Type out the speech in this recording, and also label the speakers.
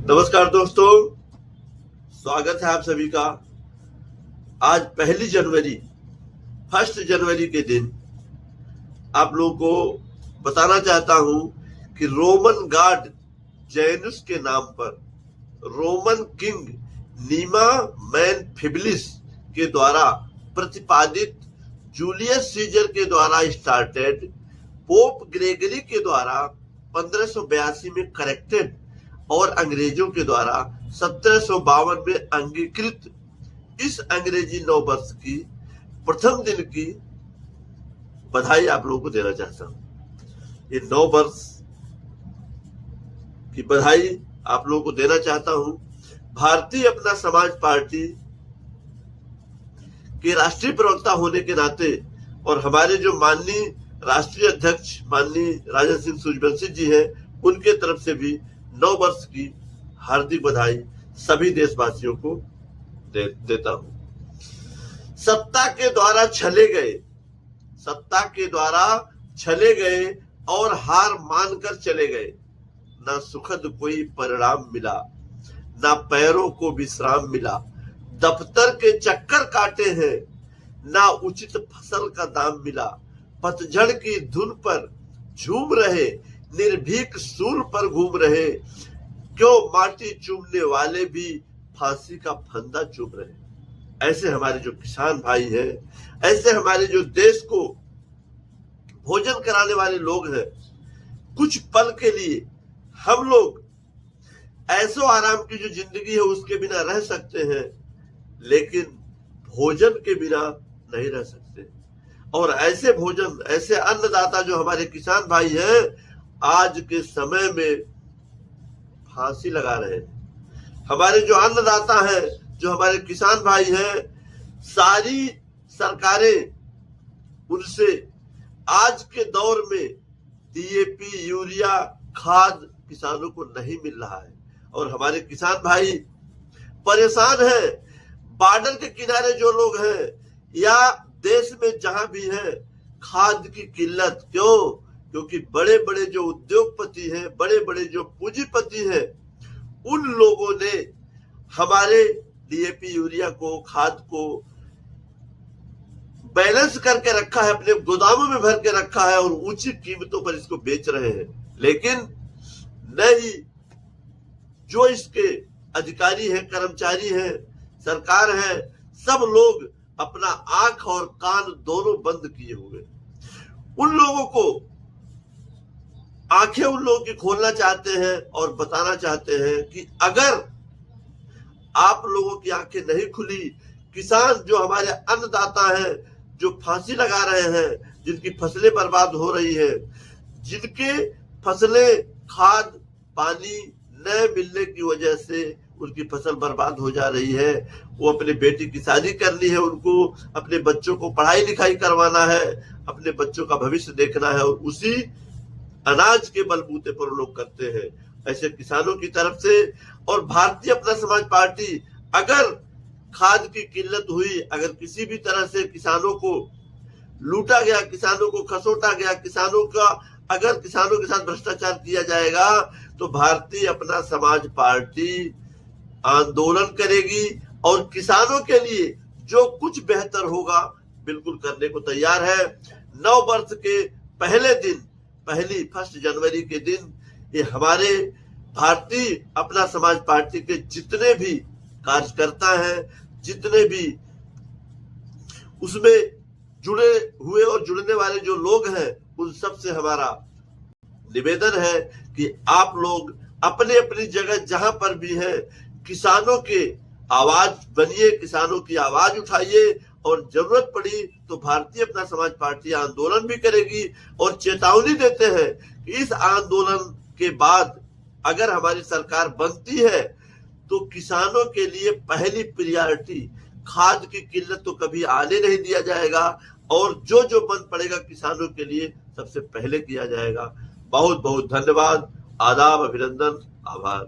Speaker 1: नमस्कार दोस्तों, स्वागत है आप सभी का। आज पहली जनवरी, 1 जनवरी के दिन आप लोगों को बताना चाहता हूं कि रोमन गॉड जैनुस के नाम पर रोमन किंग नीमा मैन फिबलिस के द्वारा प्रतिपादित, जूलियस सीजर के द्वारा स्टार्टेड, पोप ग्रेगरी के द्वारा 1582 में करेक्टेड और अंग्रेजों के द्वारा 1752 में अंगीकृत इस अंग्रेजी नव वर्ष की प्रथम दिन की बधाई आप लोगों को देना चाहता हूं। ये नव वर्ष की बधाई आप लोगों को देना चाहता हूं। भारतीय अपना समाज पार्टी के राष्ट्रीय प्रवक्ता होने के नाते और हमारे जो माननीय राष्ट्रीय अध्यक्ष माननीय राजन सिंह सूर्यवंशी जी हैं, उनके तरफ से भी नव वर्ष की हार्दिक बधाई सभी देशवासियों को देता हूं। सत्ता के द्वारा छले गए और हार मानकर चले गए, ना सुखद कोई परिणाम मिला, ना पैरों को विश्राम मिला। दफ्तर के चक्कर काटे हैं, ना उचित फसल का दाम मिला। पतझड़ की धुन पर झूम रहे, निर्भीक सूल पर घूम रहे, क्यों माटी चूमने वाले भी फांसी का फंदा चूम रहे। ऐसे हमारे जो किसान भाई हैं, ऐसे हमारे जो देश को भोजन कराने वाले लोग हैं, कुछ पल के लिए हम लोग ऐसो आराम की जो जिंदगी है उसके बिना रह सकते हैं, लेकिन भोजन के बिना नहीं रह सकते। और ऐसे भोजन, ऐसे अन्नदाता जो हमारे किसान भाई हैं, आज के समय में फांसी लगा रहे हैं। हमारे जो अन्नदाता हैं, जो हमारे किसान भाई हैं, सारी सरकारें उनसे आज के दौर में डीएपी, यूरिया, खाद किसानों को नहीं मिल रहा है और हमारे किसान भाई परेशान हैं। बॉर्डर के किनारे जो लोग हैं या देश में जहां भी है, खाद की किल्लत। क्योंकि बड़े बड़े जो उद्योगपति हैं, बड़े बड़े जो पूंजीपति हैं, उन लोगों ने हमारे डीएपी, यूरिया को, खाद को बैलेंस करके रखा है, अपने गोदामों में भर के रखा है और ऊंची कीमतों पर इसको बेच रहे हैं। लेकिन नहीं, जो इसके अधिकारी हैं, कर्मचारी हैं, सरकार है, सब लोग अपना आंख और कान दोनों बंद किए हुए। उन लोगों को आंखें उन लोगों की खोलना चाहते हैं और बताना चाहते हैं कि अगर आप लोगों की आंखें नहीं खुली, किसान जो हमारे अन्नदाता हैं, जो फांसी लगा रहे हैं, जिनकी फसलें बर्बाद हो रही है, जिनके फसलें खाद पानी न मिलने की वजह से उनकी फसल बर्बाद हो जा रही है, वो अपने बेटी की शादी करनी है, उनको अपने बच्चों को पढ़ाई लिखाई करवाना है, अपने बच्चों का भविष्य देखना है और उसी अनाज के बलबूते पर लोग करते हैं। ऐसे किसानों की तरफ से और भारतीय अपना समाज पार्टी, अगर खाद की किल्लत हुई, अगर किसी भी तरह से किसानों को लूटा गया, किसानों को खसोटा गया, अगर किसानों के साथ भ्रष्टाचार किया जाएगा, तो भारतीय अपना समाज पार्टी आंदोलन करेगी और किसानों के लिए जो कुछ बेहतर होगा बिल्कुल करने को तैयार है। नव वर्ष के पहले दिन, पहली 1 जनवरी के दिन, ये हमारे भारतीय अपना समाज पार्टी के जितने भी कार्यकर्ता हैं, जितने भी उसमें जुड़े हुए और जुड़ने वाले जो लोग हैं, उन सब से हमारा निवेदन है कि आप लोग अपने अपनी जगह जहां पर भी है, किसानों के आवाज बनिए, किसानों की आवाज उठाइए और जरूरत पड़ी तो भारतीय अपना समाज पार्टी आंदोलन भी करेगी। और चेतावनी देते हैं कि इस आंदोलन के बाद अगर हमारी सरकार बनती है तो किसानों के लिए पहली प्रियोरिटी, खाद की किल्लत तो कभी आने नहीं दिया जाएगा और जो जो बंद पड़ेगा किसानों के लिए सबसे पहले किया जाएगा। बहुत बहुत धन्यवाद, आदाब, अभिनंदन, आभार।